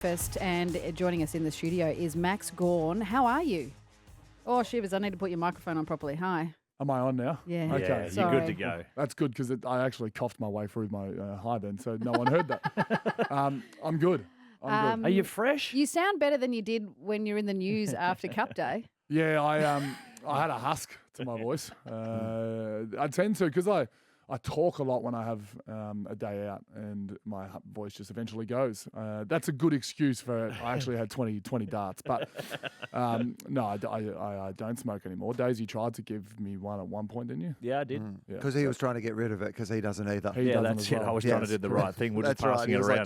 First, and joining us in the studio is Max Gawn. How are you? Oh, shivers, I need to put your microphone on properly. Hi. Am I on now? Yeah. Okay. Yeah, you're good to go. That's good because I actually coughed my way through my hi then, so no one heard that. I'm good. I'm good. Are you fresh? You sound better than you did when you're in the news after Cup Day. Yeah, I had a husk to my voice. I tend to because I talk a lot when I have a day out and my voice just eventually goes. That's a good excuse for I actually had 20 darts. But no, I don't smoke anymore. Daisy tried to give me one at one point, didn't you? Yeah, I did. Because he was trying to get rid of it because he doesn't either. He Yeah, doesn't that's as it. well. I was trying to do the right thing. We're just That's right. passing He it was around.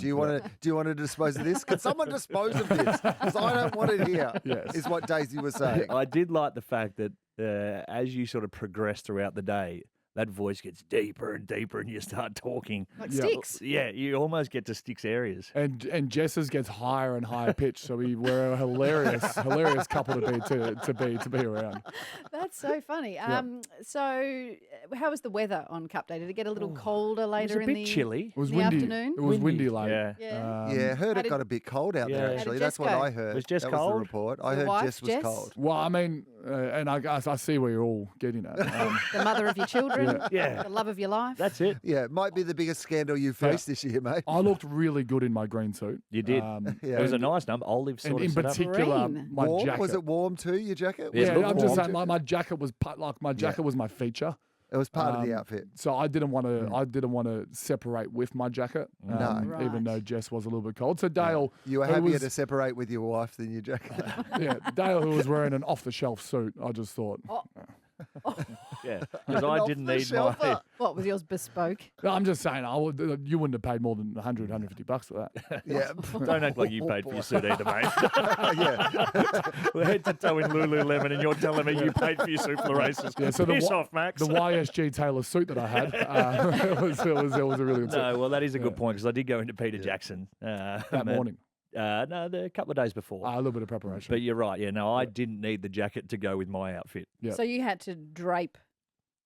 like, do you want to dispose of this? Can someone dispose of this? Because I don't want it here. Yes. Is what Daisy was saying. I did like the fact that as you sort of progress throughout the day, that voice gets deeper and deeper and you start talking. Like Yeah. sticks. Yeah, you almost get to Sticks areas. And Jess's gets higher and higher pitch, so we're a hilarious couple to be around. That's so funny. So how was the weather on Cup Day? Did it get a little colder It was later a in bit the chilly. It was in the windy. afternoon? It was windy Windy, late. yeah. Yeah. Yeah, heard How it did- got a bit cold out Yeah. there, How did actually. Jess That's what go? I heard. Was Jess that was cold? the report. I Your heard wife, Jess was Jess? cold. Well, I mean, and I see where you're all getting at. the mother of your children, Yeah. the love of your life? That's it. Yeah, it might be the biggest scandal you faced this year, mate. I looked really good in my green suit. You did. Yeah. It was a nice number. Olive And sort in of set up. particular, Green. my warm? jacket. Was it warm too, your jacket? Yeah, Was it it looked I'm warm? just saying, my jacket was my jacket was my feature. It was part of the outfit. So I didn't want to separate with my jacket, No. even though Right. Jess was a little bit cold. So Dale, You were who happier was- to separate with your wife than your jacket. Dale, who was wearing an off-the-shelf suit, I just thought, Yeah, because I Off didn't the need shelf my. up. What was yours bespoke? I'm just saying, you wouldn't have paid more than $150 for that. Yeah. Don't act like you paid for your suit either, mate. Yeah. We're head to toe in Lululemon, and you're telling me you paid for your suit for the races. Yeah, so Piss off, Max. The YSG Taylor suit that I had, it was a really good suit. No, well, that is a good point because I did go into Peter Jackson That morning. No, a couple of days before. A little bit of preparation. But you're right. Yeah, no, I didn't need the jacket to go with my outfit. Yeah. So you had to drape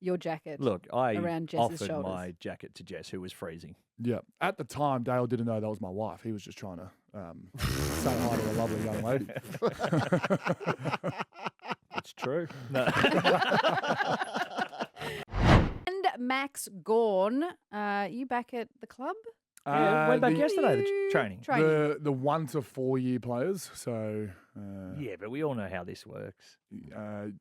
your jacket. Look, I Around Jess's offered shoulders. my jacket to Jess, who was freezing. Yeah. At the time, Dale didn't know that was my wife. He was just trying to say hi to a lovely young lady. It's true. No. And Max Gawn, you back at the club? Yeah, went back the, yesterday, the You training. the 1 to 4 year players. So, Yeah, but we all know how this works.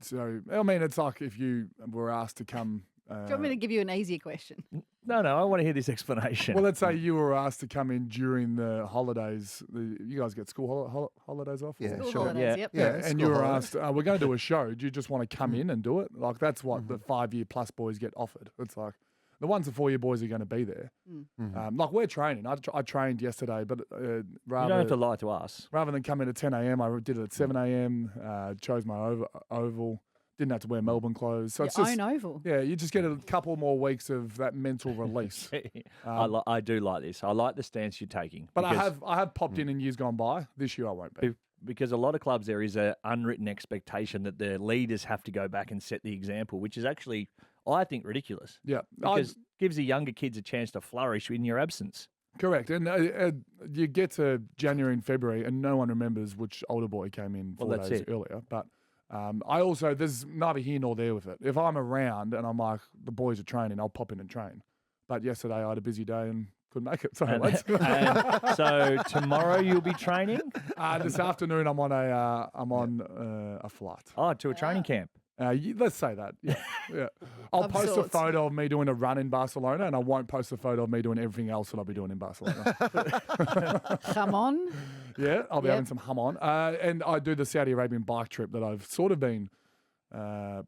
so I mean, it's like if you were asked to come. Do you want me to give you an easier question? No, I want to hear this explanation. Well, let's say you were asked to come in during the holidays. You guys get school holidays off? Yeah, School sure. holidays, Yeah. yep. Yeah, And school you were holidays. asked, we're going to do a show. Do you just want to come in and do it? Like, that's what the 5 year plus boys get offered. It's like the 1 to 4 year boys are going to be there. Like, we're training. I trained yesterday, but you don't have to lie to us. rather than come in at 10 a.m., I did it at 7 a.m., chose my oval, didn't have to wear Melbourne clothes. So Your it's just, own oval. yeah, you just get a couple more weeks of that mental release. I do like this. I like the stance you're taking. But because, I have popped in years gone by. This year I won't be. because a lot of clubs there is an unwritten expectation that the leaders have to go back and set the example, which is actually, I think, ridiculous. Yeah, Because it gives the younger kids a chance to flourish in your absence. correct. And you get to January and February, and no one remembers which older boy came in 4 Well, that's days it. earlier. But I also, there's neither here nor there with it. If I'm around and I'm like, the boys are training, I'll pop in and train. But yesterday I had a busy day and couldn't make it. So And so tomorrow you'll be training? this afternoon I'm on a flight. Oh, to a training camp. Let's say that. Yeah, yeah. I'll Of post a sorts. photo of me doing a run in Barcelona, and I won't post a photo of me doing everything else that I'll be doing in Barcelona. Come on. Yeah, I'll be Yep. having some hum on. And I do the Saudi Arabian bike trip that I've sort of been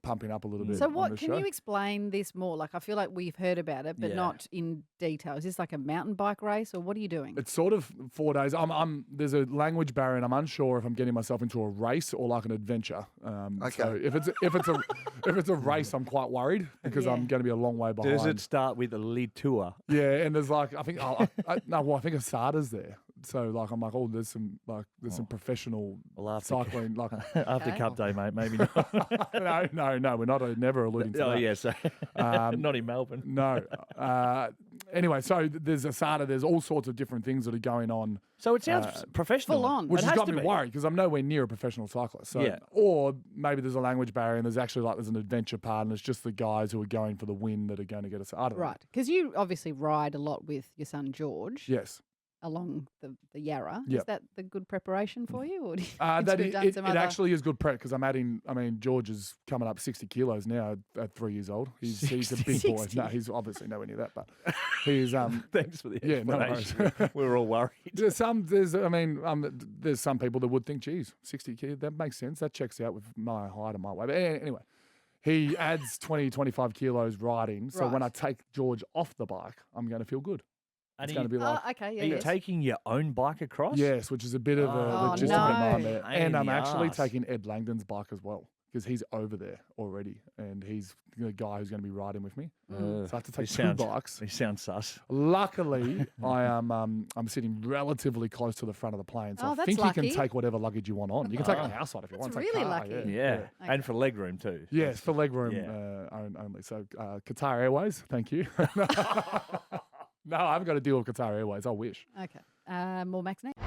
pumping up a little bit. So on what the can show. you explain this more? Like I feel like we've heard about it, but Yeah. not in detail. Is this like a mountain bike race or what are you doing? It's sort of 4 days. There's a language barrier, and I'm unsure if I'm getting myself into a race or like an adventure. So Okay. if it's a race, I'm quite worried because Yeah. I'm going to be a long way behind. Does it start with a lead tour? Yeah, and there's like I think I think Asada's there. So like I'm like, oh, there's some professional Well, after cycling. Like after Okay. Cup Day, mate, maybe not. no, we're not never alluding to Oh, that. yeah, so not in Melbourne. No. Anyway, so there's ASADA. There's all sorts of different things that are going on, So it sounds professional. full on. which It has got to me be. worried because I'm nowhere near a professional cyclist. So, Yeah. or maybe there's a language barrier and there's actually there's an adventure part and it's just the guys who are going for the win that are going to get us. I don't know. Right. Because you obviously ride a lot with your son George Yes. along the Yarra. Is Yep. that the good preparation for you? Or do you That could have is, done it, some it other- actually is good prep because I'm adding. I mean, George is coming up 60 kilos now at 3 years old. He's a big boy. 60. No, he's obviously nowhere near that, but he's Thanks for the Yeah, no explanation. worries. We were all worried. there's some people that would think, geez, 60 kilos, that makes sense. That checks out with my height and my weight. But anyway, he adds 20, 25 kilos riding. So when Right. I take George off the bike, I'm going to feel good. And It's going to be like. okay, yeah. Are you yes. taking your own bike across? Yes, which is a bit of a Oh, logistical no. nightmare. Pain in And I'm the actually arse. taking Ed Langdon's bike as well because he's over there already and he's the guy who's going to be riding with me. So I have to take two bikes. He sounds sus. Luckily, I'm sitting relatively close to the front of the plane, so Oh, I that's think you lucky. can take whatever luggage you want on. You can take it outside if you That's want. really car, lucky. Yeah. Okay. And for leg room too. Yes, for legroom Yeah. only. So Qatar Airways, thank you. No, I haven't got to deal with Qatar Airways. I wish. Okay. More Max next.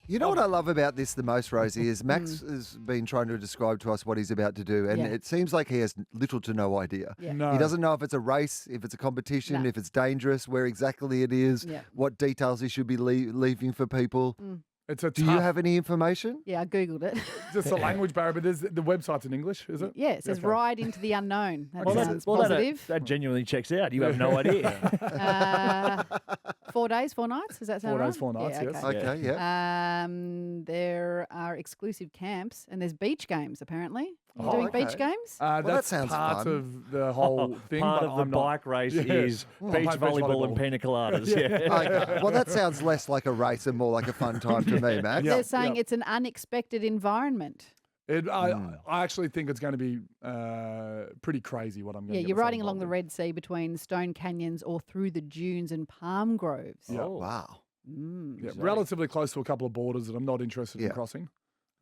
You know what I love about this the most, Rosie, is Max has been trying to describe to us what he's about to do, and Yeah. it seems like he has little to no idea. Yeah. No, He doesn't know if it's a race, if it's a competition, No. if it's dangerous, where exactly it is, Yeah. what details he should be leaving for people. It's a Do you tough. have any information? Yeah, I googled it. Just a language barrier, but the website's in English, is it? Yeah, it says Okay. ride into the unknown. That Well, sounds that positive. that genuinely checks out. You have no idea. 4 days, 4 nights. Does that sound 4 right? days, 4 nights, Yeah, yes. okay. Okay, yeah. There are exclusive camps and there's beach games apparently. You Oh, doing okay. beach games? that That's sounds part fun. of the whole thing. Part but of the I'm not. bike race Yeah. is I'm beach playing beach volleyball and volleyball. pina coladas. Yeah. Okay. Well, that sounds less like a race and more like a fun time to me, Max. Yeah. They're saying it's an unexpected environment. I actually think it's going to be pretty crazy what I'm going to Yeah, you're riding along the Red Sea between stone canyons or through the dunes and palm groves. Yeah. Oh. Wow. Yeah, relatively close to a couple of borders that I'm not interested in Yeah. crossing.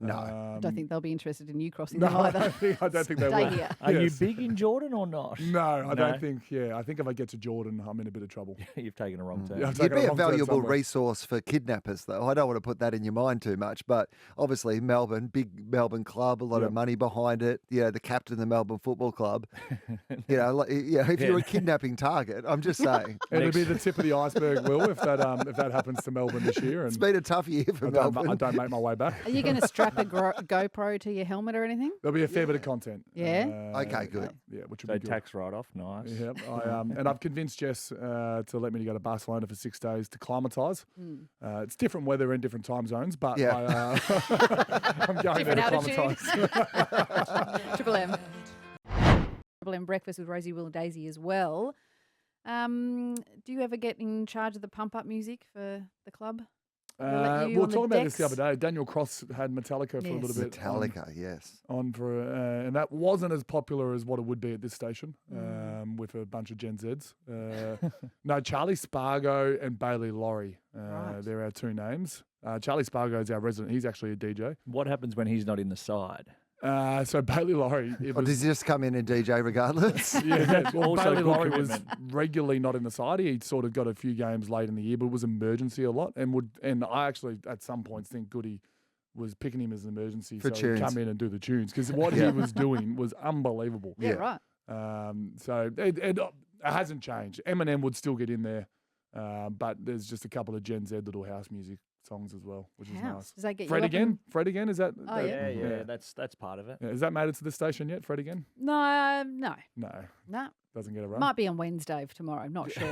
No. I don't think they'll be interested in you crossing No, them I either. don't think they Stay will. here. Are you Yes. big in Jordan or not? No, I No? don't think. Yeah, I think if I get to Jordan, I'm in a bit of trouble. You've taken a wrong turn. Yeah, I've You'd taken be a wrong turn valuable somewhere. resource for kidnappers, though. I don't want to put that in your mind too much, but obviously Melbourne, big Melbourne club, a lot of Yep. money behind it. You know, the captain of the Melbourne Football Club. If you're a kidnapping target, I'm just saying. It'll be the tip of the iceberg, Will, if that happens to Melbourne this year. It's And been a tough year for I Melbourne. don't make my way back. Are you going to strap a GoPro to your helmet or anything? There'll be a fair bit of content. Yeah? Okay, good. Yeah, which will So be good. tax write-off, nice. Yeah, and I've convinced Jess to let me to go to Barcelona for 6 days to climatise. It's different weather in different time zones, but Yeah. I'm going there Different to altitude. climatise. Triple M. Triple M breakfast with Rosie, Wil and Daisy as well. Do you ever get in charge of the pump-up music for the club? They'll let We you were on the talking about this the decks? other day. Daniel Cross had Metallica for a Yes. little bit. Metallica, yes. On for and that wasn't as popular as what it would be at this station with a bunch of Gen Zs. No, Charlie Spargo and Bailey Laurie. Right. They're our two names. Charlie Spargo is our resident. He's actually a DJ. What happens when he's not in the side? So Bailey Laurie, Or does he just come in and DJ regardless? yeah, well, Also Bailey good Laurie was commitment. regularly not in the side. He sort of got a few games late in the year, but it was emergency a lot. And I actually at some points think Goody was picking him as an emergency For so he'd tunes. come in and do the tunes because what he was doing was unbelievable. Yeah, Yeah. right. So it hasn't changed. Eminem would still get in there, but there's just a couple of Gen Z little house music songs as well, which is House. nice. Does that get Fred you up again? and- Fred again? Is that? Oh, that- yeah. Yeah, that's part of it. Yeah, has that made it to the station yet? Fred again? No, No, doesn't get a run. Might be on Wednesday for tomorrow. I'm not sure.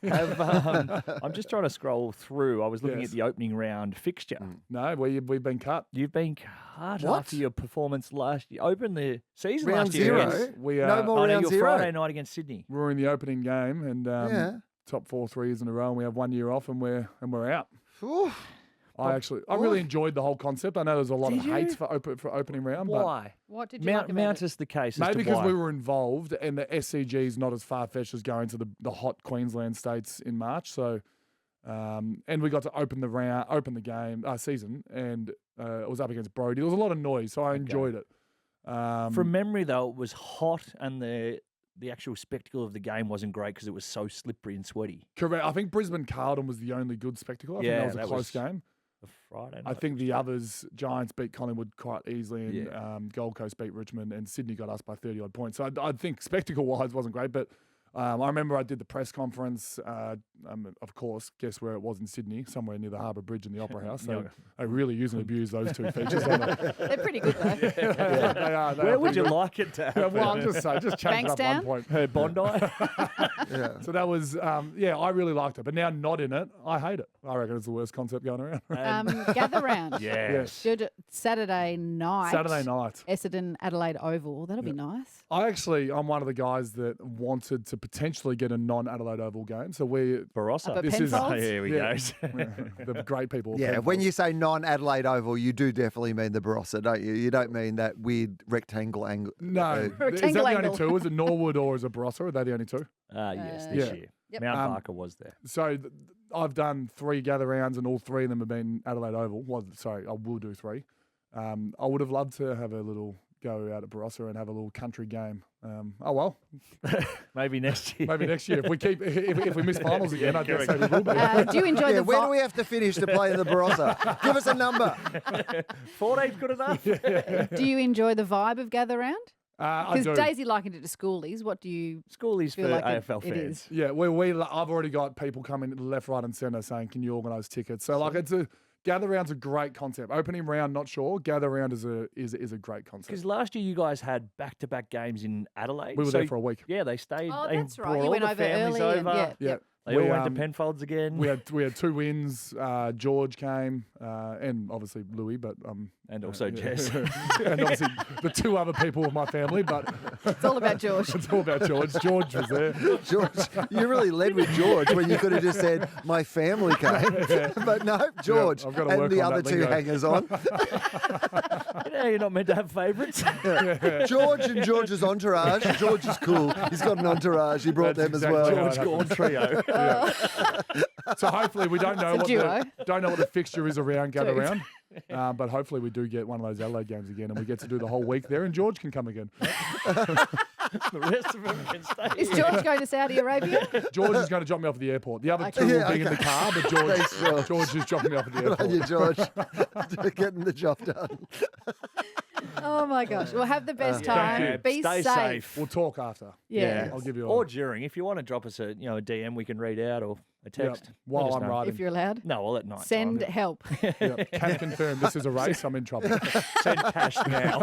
I'm just trying to scroll through. I was looking Yes. at the opening round fixture. No, we've been cut. You've been cut What? after your performance last year. Opened the season Round last year. zero? against- We No more Oh, no, round your zero. Friday night against Sydney. We're in the opening game and Yeah. top 4 3s in a row, and we have 1 year off, and we're out. Ooh. I really enjoyed the whole concept. I know there's a lot Did of hate you? for opening round, Why? What did you like about Mount it? us the case. as but to maybe because why. we were involved, and the SCG is not as far fetched as going to the hot Queensland states in March. So, and we got to open the game season, and it was up against Brody. There was a lot of noise, so I enjoyed it. From memory, though, it was hot and the the actual spectacle of the game wasn't great because it was so slippery and sweaty. Correct. I think Brisbane Carlton was the only good spectacle. I think that was a close game. A Friday I night. think the others, Giants beat Collingwood quite easily, and Gold Coast beat Richmond, and Sydney got us by 30-odd points. So I think spectacle-wise wasn't great, but I remember I did the press conference. Of course, guess where it was in Sydney? Somewhere near the Harbour Bridge and the Opera House. So they really use and abuse those two features. They're pretty good though. They are. Where would you like it to happen? Well, I'm just saying, just change it up Bankstown? one point. Her Bondi? So that was, I really liked it. But now not in it, I hate it. I reckon it's the worst concept going around. Gather round. Yes. Good Saturday night. Saturday night. Essendon Adelaide Oval. That'll be nice. I'm one of the guys that wanted to potentially get a non-Adelaide Oval game. So Barossa. Up at This is- Penfolds? Oh, here we Yeah. go. the great people. of Yeah, Penfolds. when you say non-Adelaide Oval, you do definitely mean the Barossa, don't you? You don't mean that weird rectangle angle. No. Is that Rectangle the only angle. two? Is it Norwood or is it Barossa? Are they the only two? Yes, this Yeah. year. Yep. Mount Um, Barker was there. So I've done 3 gather rounds and all 3 of them have been Adelaide Oval. Well, sorry, I will do 3. I would have loved to have a little go out at Barossa and have a little country game. Oh well, Maybe next year. maybe next year if we miss finals again, I guess correct. we will be. Do you enjoy Yeah, the where do vibe? we have to finish to play in the Barossa? Give us a number. 14's good enough. Do you enjoy the vibe of Gather Round? I do. Because Daisy likened it to schoolies. What do you Schoolies for feel like AFL it fans. is? Yeah, I've already got people coming left, right, and centre saying, "Can you organise tickets?" So like, it's a gather round's a great concept. Opening round, not sure. Gather round is a great concept. Because last year you guys had back-to-back games in Adelaide. We were so there for a week. Yeah, they stayed. Oh, they that's right. brought You all went the over families early. And, over. yeah. Yeah. They We, all went to um, Penfolds again. We had 2 wins. George came, and obviously Louis, but and also yeah. Jess. and obviously the 2 other people of my family. But It's all about George. it's all about George. George was there. George, you really led with George when you could have just said, my family came. But no, George I've gotta and work the on other that 2 lingo. hangers on. You're not meant to have favourites. George and George's entourage. George is cool. He's got an entourage. He brought That's them as exactly well. how it George Gawn trio. So hopefully we don't know It's a duo. what the fixture is around gather Two. round. But hopefully we do get one of those Adelaide games again, and we get to do the whole week there, and George can come again. The rest of them can stay. Is George going to Saudi Arabia? George is going to drop me off at the airport. The other Okay. 2 will Yeah, be in the car, but George is dropping me off at the Good on you, airport. George. Getting the job done. Oh my gosh. Well, have the best Thank time. you. Be Stay safe. We'll talk after. Yeah. I'll give you Or during, if you want to drop us a DM, we can read out or a text. while Let us I'm know. riding. If you're allowed. No, I'll at night. Send help. Can confirm this is a race. I'm in trouble. Send cash now.